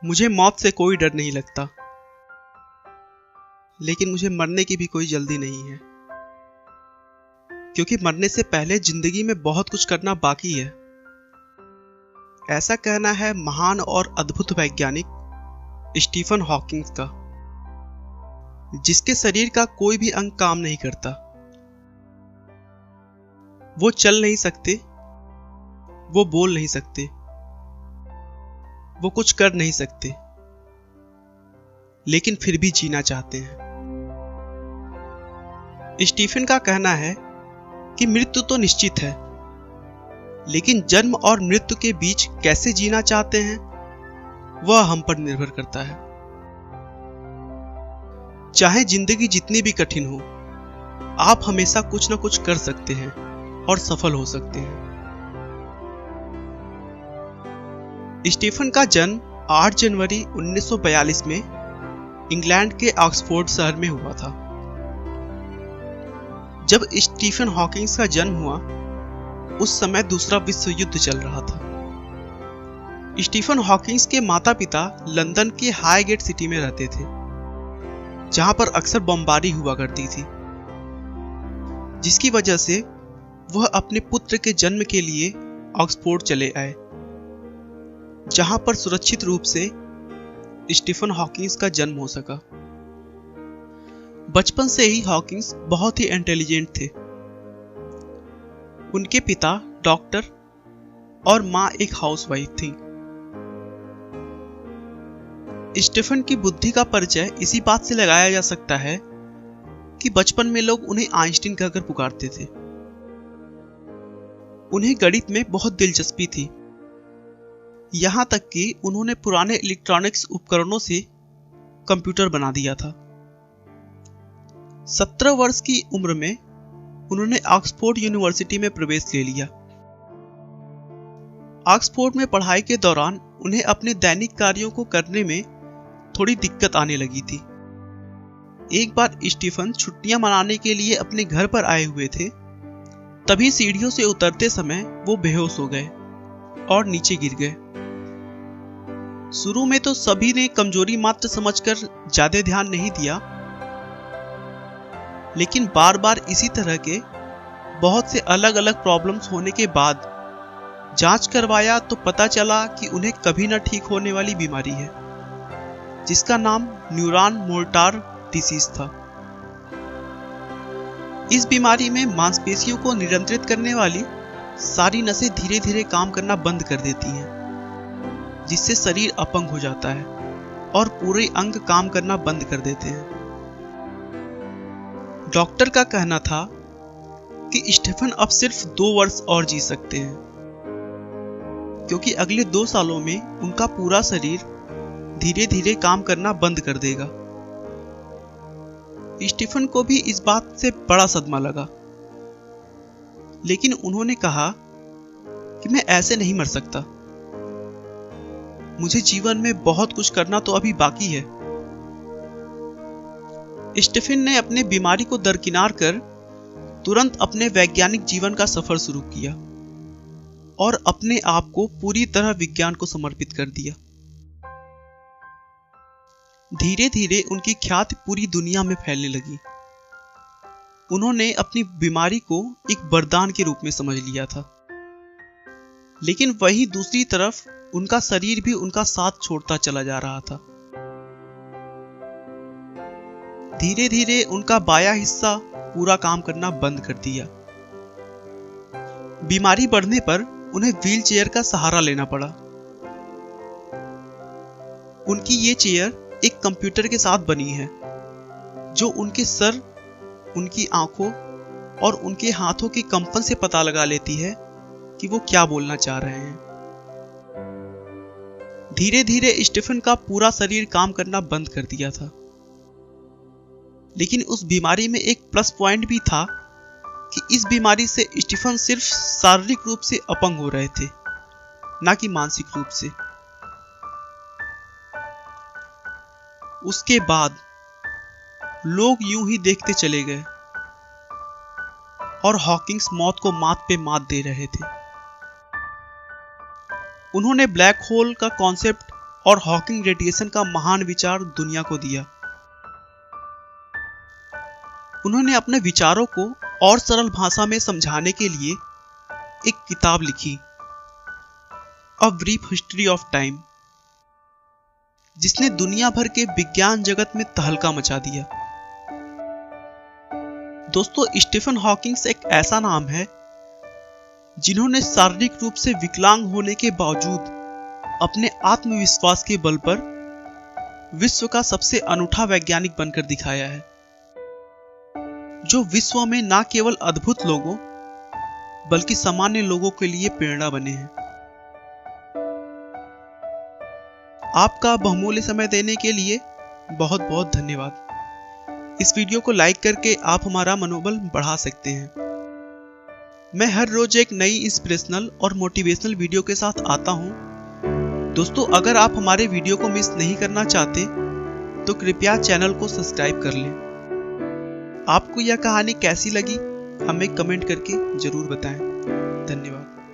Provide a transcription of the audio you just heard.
मुझे मौत से कोई डर नहीं लगता, लेकिन मुझे मरने की भी कोई जल्दी नहीं है, क्योंकि मरने से पहले जिंदगी में बहुत कुछ करना बाकी है। ऐसा कहना है महान और अद्भुत वैज्ञानिक स्टीफन हॉकिंग का, जिसके शरीर का कोई भी अंग काम नहीं करता। वो चल नहीं सकते, वो बोल नहीं सकते, वो कुछ कर नहीं सकते, लेकिन फिर भी जीना चाहते हैं। स्टीफन का कहना है कि मृत्यु तो निश्चित है, लेकिन जन्म और मृत्यु के बीच कैसे जीना चाहते हैं वह हम पर निर्भर करता है। चाहे जिंदगी जितनी भी कठिन हो, आप हमेशा कुछ न कुछ कर सकते हैं और सफल हो सकते हैं। स्टीफन का जन्म 8 जनवरी 1942 में इंग्लैंड के ऑक्सफोर्ड शहर में हुआ था। जब स्टीफन हॉकिंग का जन्म हुआ, उस समय दूसरा विश्व युद्ध चल रहा था। स्टीफन हॉकिंग के माता पिता लंदन के हाईगेट सिटी में रहते थे, जहां पर अक्सर बमबारी हुआ करती थी, जिसकी वजह से वह अपने पुत्र के जन्म के लिए ऑक्सफोर्ड चले आए, जहां पर सुरक्षित रूप से स्टीफन हॉकिंग का जन्म हो सका। बचपन से ही हॉकिंग बहुत ही इंटेलिजेंट थे। उनके पिता डॉक्टर और मां एक हाउसवाइफ थी। स्टीफन की बुद्धि का परिचय इसी बात से लगाया जा सकता है कि बचपन में लोग उन्हें आइंस्टीन कहकर पुकारते थे। उन्हें गणित में बहुत दिलचस्पी थी, यहां तक कि उन्होंने पुराने इलेक्ट्रॉनिक्स उपकरणों से कंप्यूटर बना दिया था। 17 वर्ष की उम्र में उन्होंने ऑक्सफोर्ड यूनिवर्सिटी में प्रवेश ले लिया। ऑक्सफोर्ड में पढ़ाई के दौरान उन्हें अपने दैनिक कार्यों को करने में थोड़ी दिक्कत आने लगी थी। एक बार स्टीफन छुट्टियां मनाने के लिए अपने घर पर आए हुए थे, तभी सीढ़ियों से उतरते समय वो बेहोश हो गए और नीचे गिर गए। शुरू में तो सभी ने कमजोरी मात्र समझकर ज्यादा ध्यान नहीं दिया, लेकिन बार बार इसी तरह के बहुत से अलग अलग प्रॉब्लम्स होने के बाद जांच करवाया तो पता चला कि उन्हें कभी न ठीक होने वाली बीमारी है, जिसका नाम न्यूरॉन मोर्टार डिसीज था। इस बीमारी में मांसपेशियों को नियंत्रित करने वाली सारी नसें धीरे धीरे काम करना बंद कर देती हैं, जिससे शरीर अपंग हो जाता है और पूरे अंग काम करना बंद कर देते हैं। डॉक्टर का कहना था कि स्टीफन अब सिर्फ 2 वर्ष और जी सकते हैं, क्योंकि अगले 2 सालों में उनका पूरा शरीर धीरे धीरे काम करना बंद कर देगा। स्टीफन को भी इस बात से बड़ा सदमा लगा, लेकिन उन्होंने कहा कि मैं ऐसे नहीं मर सकता, मुझे जीवन में बहुत कुछ करना तो अभी बाकी है। स्टीफन ने अपने बीमारी को दरकिनार कर तुरंत अपने वैज्ञानिक जीवन का सफर शुरू किया और अपने आप को पूरी तरह विज्ञान को समर्पित कर दिया। धीरे धीरे उनकी ख्याति पूरी दुनिया में फैलने लगी। उन्होंने अपनी बीमारी को एक वरदान के रूप में समझ लिया था, लेकिन वहीं दूसरी तरफ उनका शरीर भी उनका साथ छोड़ता चला जा रहा था। धीरे धीरे उनका बायां हिस्सा पूरा काम करना बंद कर दिया। बीमारी बढ़ने पर उन्हें व्हीलचेयर का सहारा लेना पड़ा। उनकी ये चेयर एक कंप्यूटर के साथ बनी है, जो उनके सर, उनकी आंखों और उनके हाथों के कंपन से पता लगा लेती है कि वो क्या बोलना चाह रहे हैं। धीरे धीरे स्टीफन का पूरा शरीर काम करना बंद कर दिया था, लेकिन उस बीमारी में एक प्लस पॉइंट भी था कि इस बीमारी से स्टीफन सिर्फ शारीरिक रूप से अपंग हो रहे थे, ना कि मानसिक रूप से। उसके बाद लोग यूं ही देखते चले गए और हॉकिंग्स मौत को मात पे मात दे रहे थे। उन्होंने ब्लैक होल का कॉन्सेप्ट और हॉकिंग रेडिएशन का महान विचार दुनिया को दिया। उन्होंने अपने विचारों को और सरल भाषा में समझाने के लिए एक किताब लिखी, a brief history of time, जिसने दुनिया भर के विज्ञान जगत में तहलका मचा दिया। दोस्तों, स्टीफन हॉकिंग्स एक ऐसा नाम है जिन्होंने शारीरिक रूप से विकलांग होने के बावजूद अपने आत्मविश्वास के बल पर विश्व का सबसे अनूठा वैज्ञानिक बनकर दिखाया है, जो विश्व में न केवल अद्भुत लोगों बल्कि सामान्य लोगों के लिए प्रेरणा बने हैं। आपका बहुमूल्य समय देने के लिए बहुत बहुत धन्यवाद। इस वीडियो को लाइक करके आप हमारा मनोबल बढ़ा सकते हैं। मैं हर रोज एक नई इंस्पिरेशनल और मोटिवेशनल वीडियो के साथ आता हूं। दोस्तों, अगर आप हमारे वीडियो को मिस नहीं करना चाहते तो कृपया चैनल को सब्सक्राइब कर लें। आपको यह कहानी कैसी लगी हमें कमेंट करके जरूर बताएं। धन्यवाद।